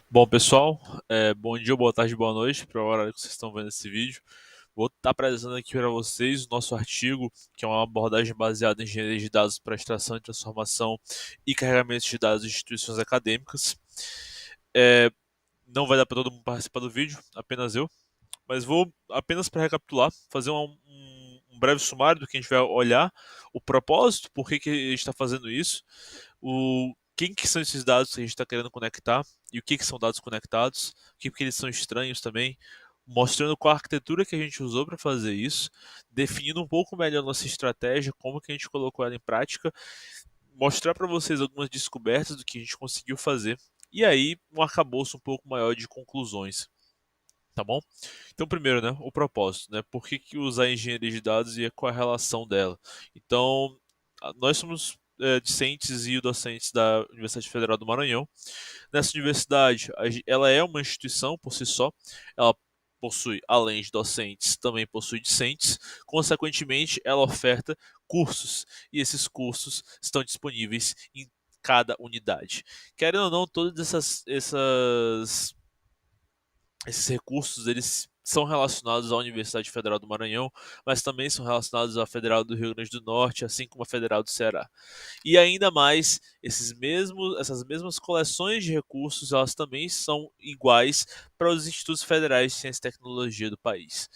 Bom, pessoal, bom dia, boa tarde, boa noite para a hora que vocês estão vendo esse vídeo. Vou estar apresentando aqui para vocês o nosso artigo, que é uma abordagem baseada em engenharia de dados para extração, transformação e carregamento de dados de instituições acadêmicas. É, não vai dar para todo mundo participar do vídeo, apenas eu, mas vou apenas para recapitular, fazer um breve sumário do que a gente vai olhar, o propósito, por que a gente está fazendo isso, quem que são esses dados que a gente está querendo conectar e o que são dados conectados, que eles são estranhos também, mostrando qual a arquitetura que a gente usou para fazer isso, definindo um pouco melhor a nossa estratégia, como que a gente colocou ela em prática, mostrar para vocês algumas descobertas do que a gente conseguiu fazer e aí um arcabouço um pouco maior de conclusões. Tá bom? Então, primeiro, né, o propósito, né? Por que usar engenharia de dados e qual é a relação dela? Então, nós somos discentes e docentes da Universidade Federal do Maranhão. Nessa universidade, ela é uma instituição por si só. Ela possui, além de docentes, também possui discentes. Consequentemente, ela oferta cursos e esses cursos estão disponíveis em cada unidade. Querendo ou não, todas esses recursos eles são relacionados à Universidade Federal do Maranhão, mas também são relacionados à Federal do Rio Grande do Norte, assim como à Federal do Ceará. E ainda mais, essas mesmas coleções de recursos, elas também são iguais para os institutos federais de ciência e tecnologia do país.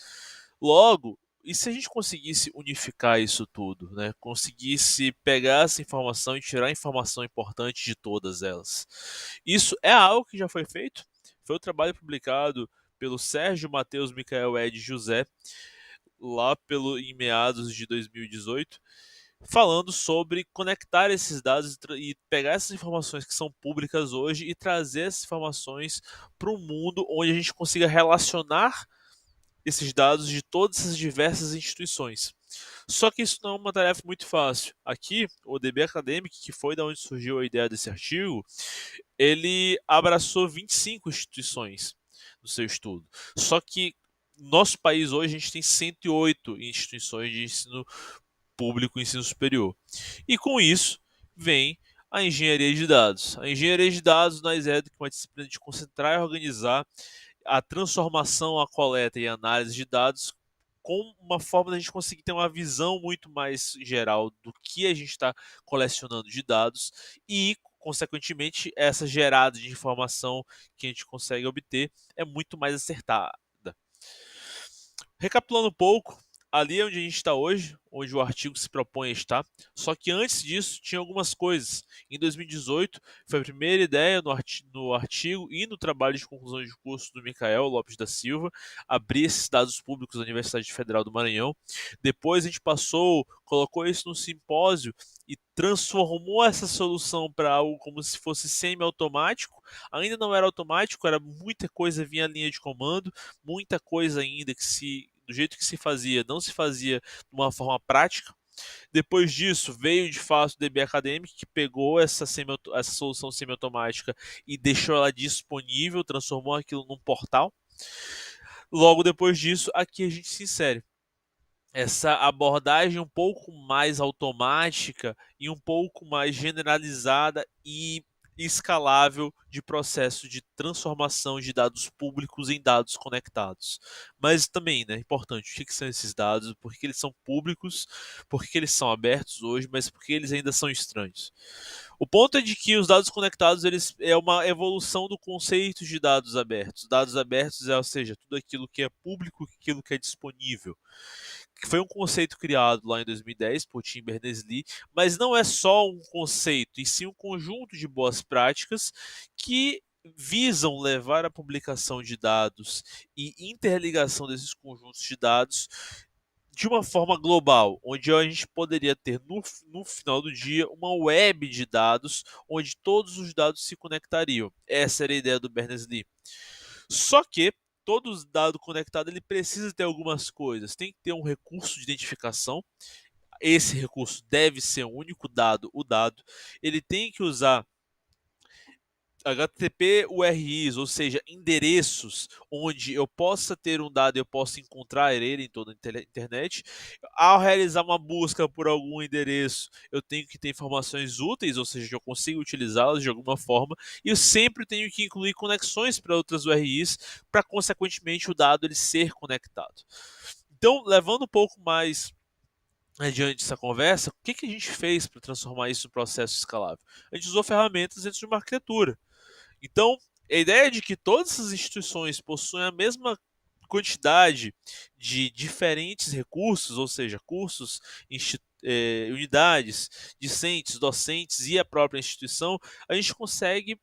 Logo, e se a gente conseguisse unificar isso tudo, né? Conseguisse pegar essa informação e tirar a informação importante de todas elas? Isso é algo que já foi feito. Foi o trabalho publicado pelo Sérgio Matheus Micael Ed José, lá em meados de 2018, falando sobre conectar esses dados e pegar essas informações que são públicas hoje e trazer essas informações para um mundo onde a gente consiga relacionar esses dados de todas essas diversas instituições. Só que isso não é uma tarefa muito fácil. Aqui, o DB Academic, que foi da onde surgiu a ideia desse artigo, ele abraçou 25 instituições no seu estudo. Só que no nosso país hoje a gente tem 108 instituições de ensino público e ensino superior. E com isso vem a engenharia de dados. A engenharia de dados nós é do que uma disciplina de concentrar e organizar a transformação, a coleta e a análise de dados com uma forma da gente conseguir ter uma visão muito mais geral do que a gente está colecionando de dados e, consequentemente, essa gerada de informação que a gente consegue obter é muito mais acertada. Recapitulando um pouco, ali é onde a gente está hoje, onde o artigo se propõe a estar. Só que antes disso tinha algumas coisas. Em 2018 foi a primeira ideia no artigo e no trabalho de conclusão de curso do Micael Lopes da Silva, abrir esses dados públicos da Universidade Federal do Maranhão. Depois a gente colocou isso no simpósio e transformou essa solução para algo como se fosse semi-automático. Ainda não era automático, era muita coisa vinha a linha de comando, muita coisa ainda do jeito que se fazia, não se fazia de uma forma prática. Depois disso, veio de fato o DB Academic, que pegou essa solução semiautomática e deixou ela disponível, transformou aquilo num portal. Logo depois disso, aqui a gente se insere essa abordagem um pouco mais automática e um pouco mais generalizada e escalável de processo de transformação de dados públicos em dados conectados. Mas também, né, importante, o que são esses dados, por que eles são públicos, por que eles são abertos hoje, mas por que eles ainda são estranhos. O ponto é de que os dados conectados eles é uma evolução do conceito de dados abertos. Dados abertos é, ou seja, tudo aquilo que é público, aquilo que é disponível, que foi um conceito criado lá em 2010 por Tim Berners-Lee, mas não é só um conceito, e sim um conjunto de boas práticas que visam levar a publicação de dados e interligação desses conjuntos de dados de uma forma global, onde a gente poderia ter no final do dia uma web de dados onde todos os dados se conectariam. Essa era a ideia do Berners-Lee. Só que todo dado conectado ele precisa ter algumas coisas. Tem que ter um recurso de identificação. Esse recurso deve ser um único dado, o dado. Ele tem que usar HTTP URIs, ou seja, endereços onde eu possa ter um dado e eu possa encontrar ele em toda a internet. Ao realizar uma busca por algum endereço, eu tenho que ter informações úteis, ou seja, que eu consiga utilizá-las de alguma forma, e eu sempre tenho que incluir conexões para outras URIs para, consequentemente, o dado ele ser conectado. Então, levando um pouco mais adiante essa conversa, o que a gente fez para transformar isso em um processo escalável? A gente usou ferramentas dentro de uma arquitetura. Então, a ideia de que todas essas instituições possuem a mesma quantidade de diferentes recursos, ou seja, cursos, unidades, discentes, docentes e a própria instituição, a gente consegue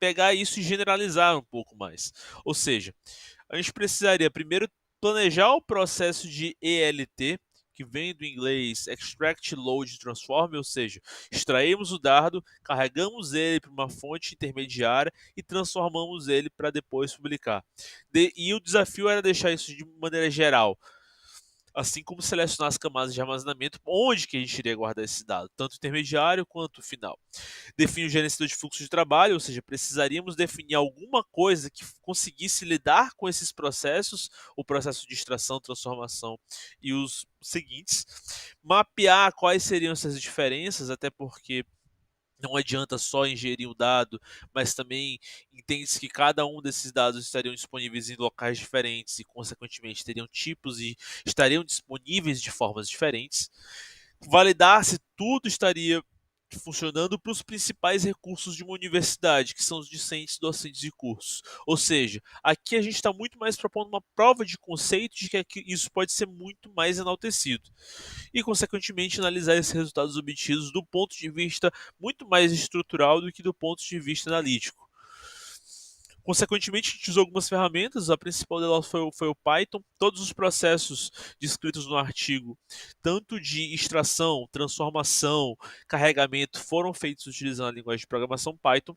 pegar isso e generalizar um pouco mais. Ou seja, a gente precisaria primeiro planejar o processo de ELT, que vem do inglês Extract, Load, Transform, ou seja, extraímos o dado, carregamos ele para uma fonte intermediária e transformamos ele para depois publicar. E o desafio era deixar isso de maneira geral, assim como selecionar as camadas de armazenamento onde que a gente iria guardar esse dado, tanto intermediário quanto final. Definir o gerenciador de fluxo de trabalho, ou seja, precisaríamos definir alguma coisa que conseguisse lidar com esses processos, o processo de extração, transformação e os seguintes, mapear quais seriam essas diferenças, até porque não adianta só ingerir o dado, mas também entende-se que cada um desses dados estariam disponíveis em locais diferentes e, consequentemente, teriam tipos e estariam disponíveis de formas diferentes. Validar se tudo estaria funcionando para os principais recursos de uma universidade, que são os discentes, docentes e cursos. Ou seja, aqui a gente está muito mais propondo uma prova de conceito de que isso pode ser muito mais enaltecido. E, consequentemente, analisar esses resultados obtidos do ponto de vista muito mais estrutural do que do ponto de vista analítico. Consequentemente, a gente usou algumas ferramentas, a principal delas foi o Python. Todos os processos descritos no artigo, tanto de extração, transformação, carregamento, foram feitos utilizando a linguagem de programação Python.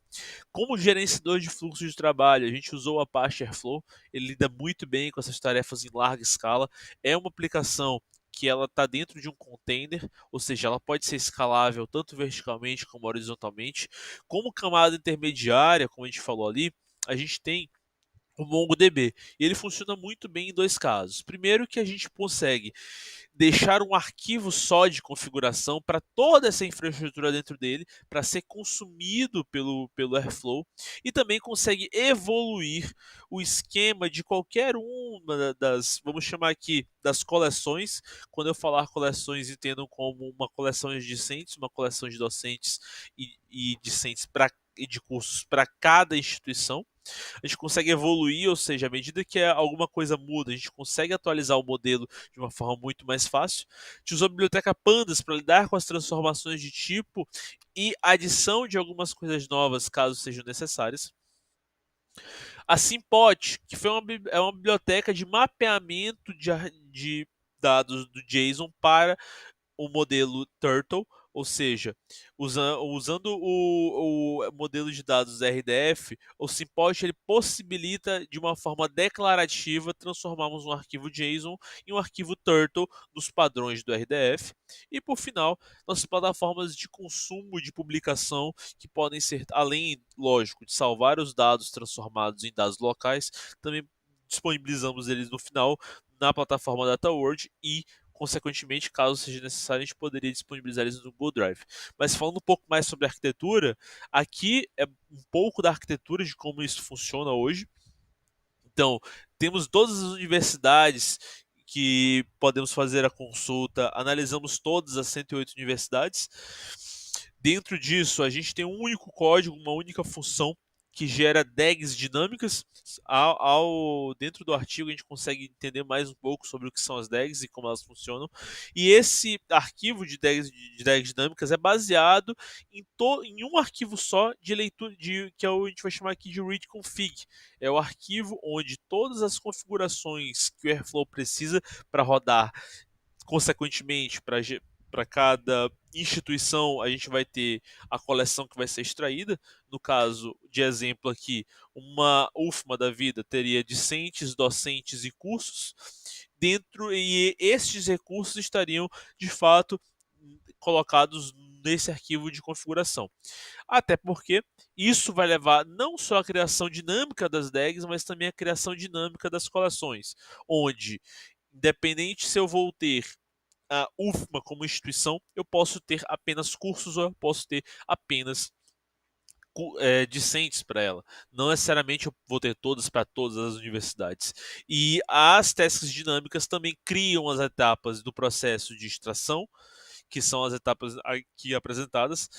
Como gerenciador de fluxo de trabalho, a gente usou o Apache Airflow, ele lida muito bem com essas tarefas em larga escala. É uma aplicação que ela está dentro de um container, ou seja, ela pode ser escalável tanto verticalmente como horizontalmente. Como camada intermediária, como a gente falou ali, a gente tem o MongoDB. E ele funciona muito bem em dois casos. Primeiro, que a gente consegue deixar um arquivo só de configuração para toda essa infraestrutura dentro dele, para ser consumido pelo Airflow, e também consegue evoluir o esquema de qualquer uma das, vamos chamar aqui, das coleções. Quando eu falar coleções, entendam como uma coleção de discentes, uma coleção de docentes e discentes e de cursos para cada instituição. A gente consegue evoluir, ou seja, à medida que alguma coisa muda, a gente consegue atualizar o modelo de uma forma muito mais fácil. A gente usou a biblioteca Pandas para lidar com as transformações de tipo e adição de algumas coisas novas, caso sejam necessárias. A Simpot, que é uma biblioteca de mapeamento de dados do JSON para o modelo Turtle, ou seja, usando o modelo de dados RDF, o Simpot ele possibilita de uma forma declarativa transformarmos um arquivo JSON em um arquivo Turtle dos padrões do RDF. E por final, nossas plataformas de consumo de publicação que podem ser, além, lógico, de salvar os dados transformados em dados locais, também disponibilizamos eles no final na plataforma DataWorld e, consequentemente, caso seja necessário, a gente poderia disponibilizar eles no Google Drive. Mas falando um pouco mais sobre a arquitetura, aqui é um pouco da arquitetura de como isso funciona hoje. Então, temos todas as universidades que podemos fazer a consulta, analisamos todas as 108 universidades. Dentro disso, a gente tem um único código, uma única função que gera DAGs dinâmicas. Dentro do artigo a gente consegue entender mais um pouco sobre o que são as DAGs e como elas funcionam. E esse arquivo de DAGs dinâmicas é baseado em um arquivo só de leitura, que a gente vai chamar aqui de read config. É o arquivo onde todas as configurações que o Airflow precisa para rodar, consequentemente, para cada instituição, a gente vai ter a coleção que vai ser extraída. No caso de exemplo aqui, uma UFMA da vida teria discentes, docentes e cursos dentro, e estes recursos estariam de fato colocados nesse arquivo de configuração. Até porque isso vai levar não só à criação dinâmica das DAGs, mas também à criação dinâmica das coleções, onde, independente se eu vou ter a UFMA como instituição, eu posso ter apenas cursos ou eu posso ter apenas discentes para ela. Não necessariamente eu vou ter todas para todas as universidades. E as tasks dinâmicas também criam as etapas do processo de extração, que são as etapas aqui apresentadas.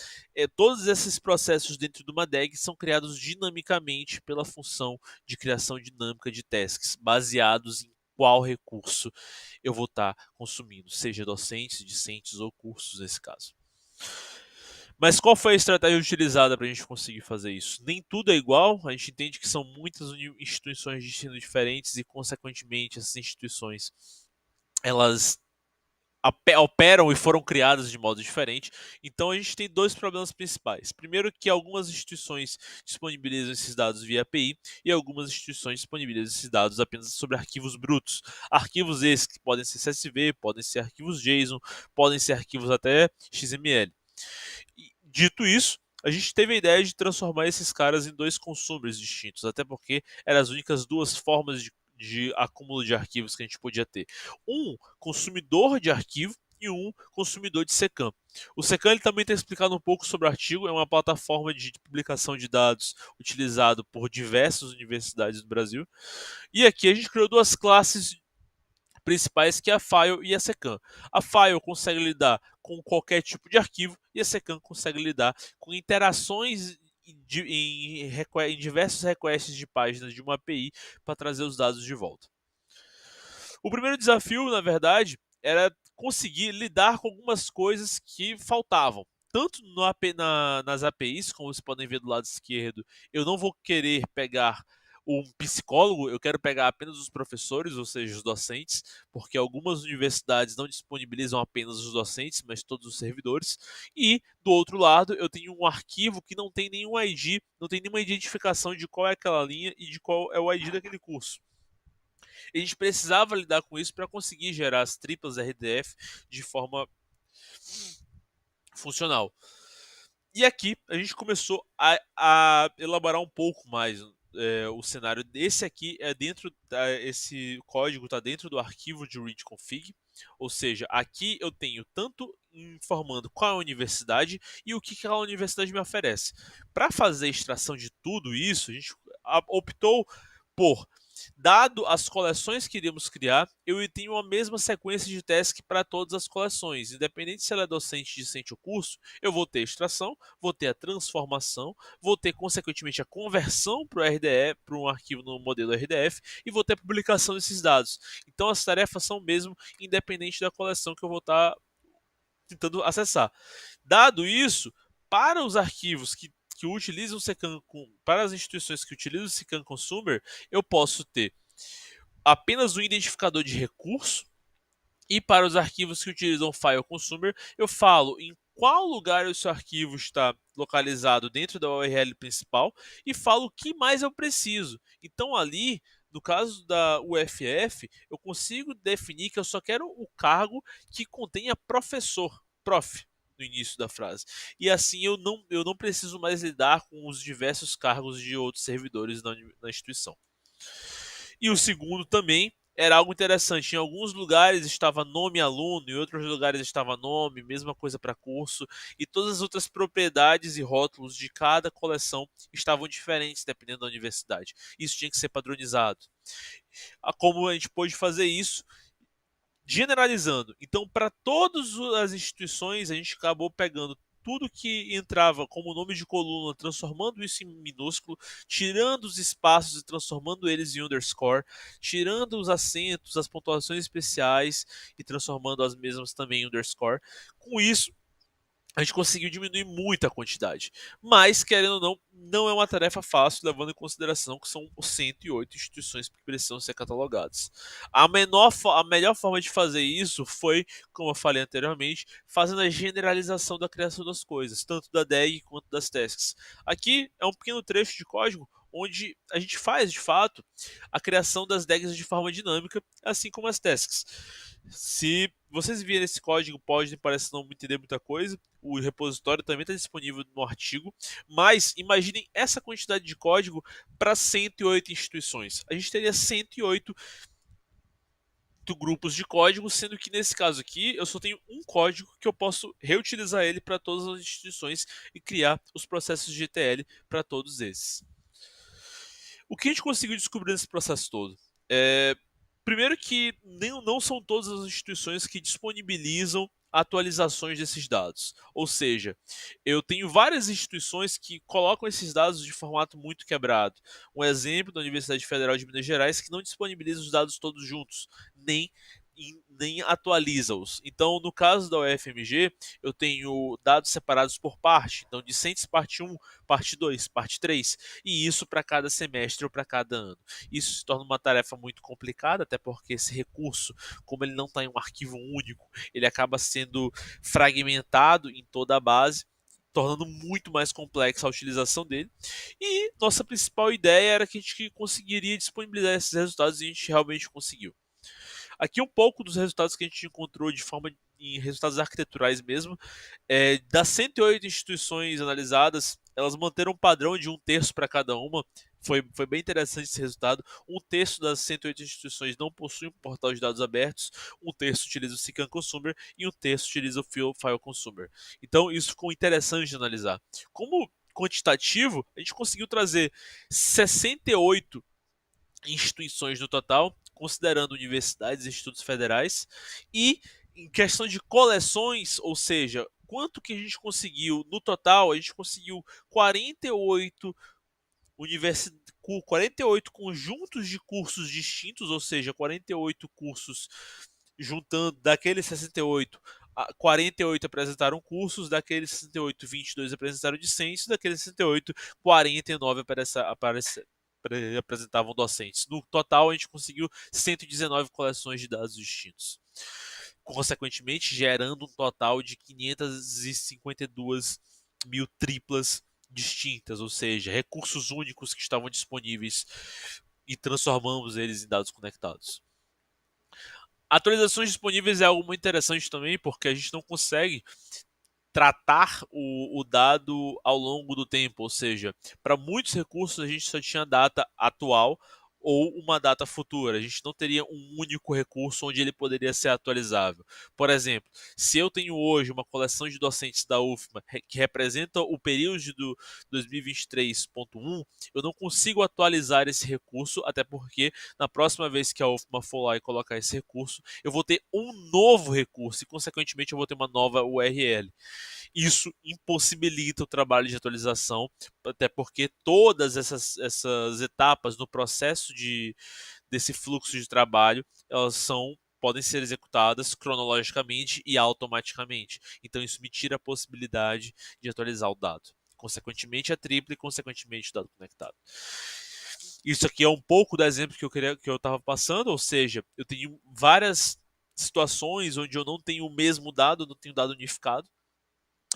Todos esses processos dentro de uma DAG são criados dinamicamente pela função de criação dinâmica de tasks, baseados em qual recurso eu vou estar consumindo, seja docentes, discentes ou cursos nesse caso. Mas qual foi a estratégia utilizada para a gente conseguir fazer isso? Nem tudo é igual, a gente entende que são muitas instituições de ensino diferentes e, consequentemente, essas instituições elas operam e foram criadas de modo diferente. Então a gente tem dois problemas principais. Primeiro, que algumas instituições disponibilizam esses dados via API e algumas instituições disponibilizam esses dados apenas sobre arquivos brutos. Arquivos esses que podem ser CSV, podem ser arquivos JSON, podem ser arquivos até XML. Dito isso, a gente teve a ideia de transformar esses caras em dois consumers distintos, até porque eram as únicas duas formas de acúmulo de arquivos que a gente podia ter. Um consumidor de arquivo e um consumidor de SECAM. O SECAM ele também está explicado um pouco sobre o artigo, é uma plataforma de publicação de dados utilizado por diversas universidades do Brasil. E aqui a gente criou duas classes principais, que é a File e a SECAM. A File consegue lidar com qualquer tipo de arquivo e a SECAM consegue lidar com interações em diversos requests de páginas de uma API para trazer os dados de volta. O primeiro desafio, na verdade, era conseguir lidar com algumas coisas que faltavam. Tanto nas APIs, como vocês podem ver do lado esquerdo, eu não vou querer pegar um psicólogo, eu quero pegar apenas os professores, ou seja, os docentes, porque algumas universidades não disponibilizam apenas os docentes, mas todos os servidores. E, do outro lado, eu tenho um arquivo que não tem nenhum ID, não tem nenhuma identificação de qual é aquela linha e de qual é o ID daquele curso. A gente precisava lidar com isso para conseguir gerar as triplas RDF de forma funcional. E aqui a gente começou a elaborar um pouco mais o cenário. Esse aqui é dentro esse código está dentro do arquivo de read config, ou seja, aqui eu tenho tanto informando qual é a universidade e o que aquela universidade me oferece. Para fazer a extração de tudo isso, a gente optou por, dado as coleções que iríamos criar, eu tenho a mesma sequência de task para todas as coleções. Independente se ela é docente, discente ou curso, eu vou ter a extração, vou ter a transformação, vou ter, consequentemente, a conversão para o RDF, para um arquivo no modelo RDF, e vou ter a publicação desses dados. Então as tarefas são mesmo independente da coleção que eu vou estar tentando acessar. Dado isso, para os arquivos que utilizam o SECAM, para as instituições que utilizam o SECAM Consumer, eu posso ter apenas um identificador de recurso, e para os arquivos que utilizam File Consumer, eu falo em qual lugar o seu arquivo está localizado dentro da URL principal e falo o que mais eu preciso. Então ali, no caso da UFF, eu consigo definir que eu só quero o cargo que contenha professor, prof, no início da frase. E assim eu não preciso mais lidar com os diversos cargos de outros servidores na instituição. E o segundo também era algo interessante. Em alguns lugares estava nome aluno, em outros lugares estava nome, mesma coisa para curso, e todas as outras propriedades e rótulos de cada coleção estavam diferentes dependendo da universidade. Isso tinha que ser padronizado. Como a gente pôde fazer isso? Generalizando. Então, para todas as instituições, a gente acabou pegando tudo que entrava como nome de coluna, transformando isso em minúsculo, tirando os espaços e transformando eles em underscore, tirando os acentos, as pontuações especiais e transformando as mesmas também em underscore. Com isso, a gente conseguiu diminuir muito a quantidade. Mas, querendo ou não, não é uma tarefa fácil, levando em consideração que são 108 instituições que precisam ser catalogadas. A melhor forma de fazer isso foi, como eu falei anteriormente, fazendo a generalização da criação das coisas, tanto da DAG quanto das tasks. Aqui é um pequeno trecho de código onde a gente faz, de fato, a criação das DAGs de forma dinâmica, assim como as tasks. Se vocês virem esse código, pode parecer não entender muita coisa, o repositório também está disponível no artigo, mas imaginem essa quantidade de código para 108 instituições. A gente teria 108 grupos de código, sendo que nesse caso aqui eu só tenho um código que eu posso reutilizar ele para todas as instituições e criar os processos de ETL para todos esses. O que a gente conseguiu descobrir nesse processo todo? Primeiro que não são todas as instituições que disponibilizam atualizações desses dados. Ou seja, eu tenho várias instituições que colocam esses dados de formato muito quebrado. Um exemplo da Universidade Federal de Minas Gerais que não disponibiliza os dados todos juntos, nem atualiza-os. Então, no caso da UFMG, eu tenho dados separados por parte, então discentes parte 1, parte 2, parte 3, e isso para cada semestre ou para cada ano. Isso se torna uma tarefa muito complicada, até porque esse recurso, como ele não está em um arquivo único, ele acaba sendo fragmentado em toda a base, tornando muito mais complexa a utilização dele. E nossa principal ideia era que a gente conseguiria disponibilizar esses resultados e a gente realmente conseguiu. Aqui um pouco dos resultados que a gente encontrou de forma em resultados arquiteturais mesmo. Das 108 instituições analisadas, elas manteram um padrão de um terço para cada uma. Foi bem interessante esse resultado. Um terço das 108 instituições não possui um portal de dados abertos, um terço utiliza o Sican Consumer e um terço utiliza o File Consumer. Então isso ficou interessante de analisar. Como quantitativo, a gente conseguiu trazer 68 instituições no total, considerando universidades e institutos federais, e em questão de coleções, ou seja, quanto que a gente conseguiu no total, a gente conseguiu 48 48 conjuntos de cursos distintos, ou seja, 48 cursos juntando daqueles 68, 48 apresentaram cursos, daqueles 68, 22 apresentaram discentes, daqueles 68, 49 apresentavam docentes. No total, a gente conseguiu 119 coleções de dados distintos, consequentemente gerando um total de 552 mil triplas distintas, ou seja, recursos únicos que estavam disponíveis e transformamos eles em dados conectados. Atualizações disponíveis é algo muito interessante também, porque a gente não consegue tratar o dado ao longo do tempo, ou seja, para muitos recursos a gente só tinha data atual ou uma data futura. A gente não teria um único recurso onde ele poderia ser atualizável. Por exemplo, se eu tenho hoje uma coleção de docentes da UFMA que representa o período do 2023.1, eu não consigo atualizar esse recurso, até porque na próxima vez que a UFMA for lá e colocar esse recurso, eu vou ter um novo recurso e, consequentemente, eu vou ter uma nova URL. Isso impossibilita o trabalho de atualização, até porque todas essas etapas no processo desse fluxo de trabalho, elas podem ser executadas cronologicamente e automaticamente. Então isso me tira a possibilidade de atualizar o dado. Consequentemente, a tripla e consequentemente o dado conectado. Isso aqui é um pouco do exemplo que eu estava passando, ou seja, eu tenho várias situações onde eu não tenho o mesmo dado, não tenho dado unificado,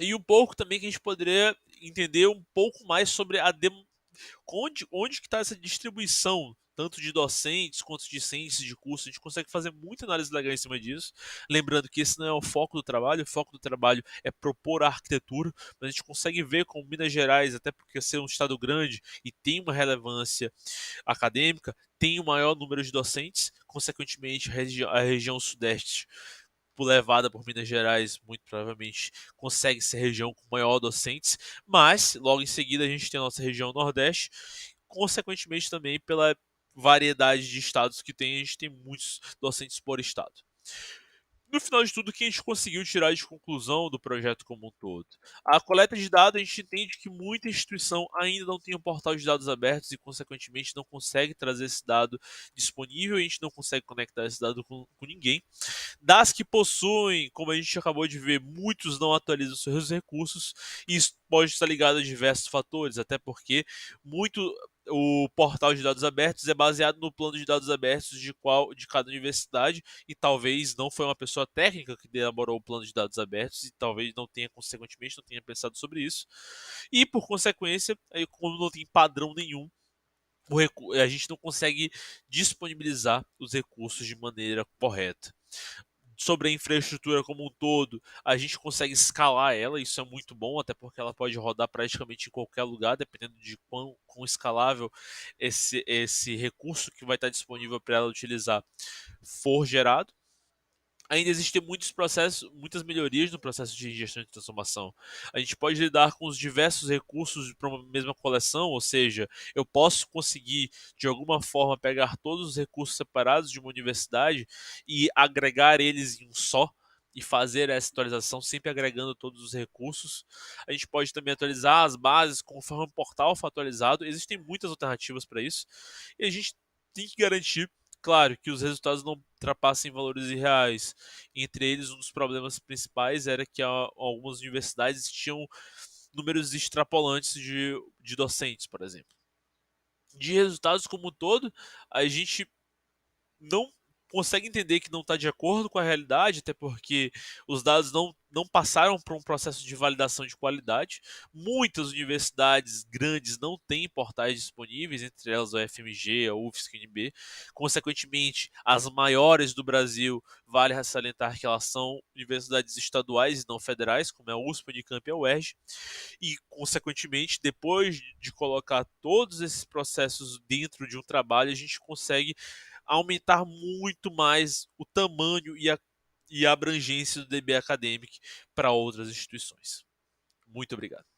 e um pouco também que a gente poderia entender um pouco mais sobre onde que está essa distribuição, tanto de docentes quanto de discentes de curso. A gente consegue fazer muita análise legal em cima disso. Lembrando que esse não é o foco do trabalho é propor a arquitetura, mas a gente consegue ver como Minas Gerais, até porque ser um estado grande e tem uma relevância acadêmica, tem o maior número de docentes, consequentemente a região sudeste levada por Minas Gerais, muito provavelmente consegue ser a região com maior docentes, mas logo em seguida a gente tem a nossa região Nordeste, consequentemente também pela variedade de estados que tem, a gente tem muitos docentes por estado. No final de tudo, o que a gente conseguiu tirar de conclusão do projeto como um todo? A coleta de dados, a gente entende que muita instituição ainda não tem um portal de dados abertos e, consequentemente, não consegue trazer esse dado disponível, e a gente não consegue conectar esse dado com ninguém. Das que possuem, como a gente acabou de ver, muitos não atualizam seus recursos, e isso pode estar ligado a diversos fatores, até porque muito o portal de dados abertos é baseado no plano de dados abertos de cada universidade, e talvez não foi uma pessoa técnica que elaborou o plano de dados abertos, e talvez não tenha, consequentemente, não tenha pensado sobre isso. E, por consequência, como não tem padrão nenhum, a gente não consegue disponibilizar os recursos de maneira correta. sobre a infraestrutura como um todo, a gente consegue escalar ela, isso é muito bom, até porque ela pode rodar praticamente em qualquer lugar, dependendo de quão escalável esse recurso que vai estar disponível para ela utilizar for gerado. Ainda existem muitos processos, muitas melhorias no processo de gestão de transformação. A gente pode lidar com os diversos recursos para uma mesma coleção, ou seja, eu posso conseguir de alguma forma pegar todos os recursos separados de uma universidade e agregar eles em um só e fazer essa atualização sempre agregando todos os recursos. A gente pode também atualizar as bases conforme o portal for atualizado. Existem muitas alternativas para isso e a gente tem que garantir, claro, que os resultados não ultrapassem valores irreais. Entre eles, um dos problemas principais era que algumas universidades tinham números extrapolantes de docentes, por exemplo. De resultados como um todo, a gente não consegue entender que não está de acordo com a realidade, até porque os dados não passaram por um processo de validação de qualidade. Muitas universidades grandes não têm portais disponíveis, entre elas a UFMG, a UFSC, a UNB. Consequentemente, as maiores do Brasil, vale salientar que elas são universidades estaduais e não federais, como é a USP, a Unicamp e a UERJ. E, consequentemente, depois de colocar todos esses processos dentro de um trabalho, a gente consegue aumentar muito mais o tamanho e a abrangência do DB Academic para outras instituições. Muito obrigado.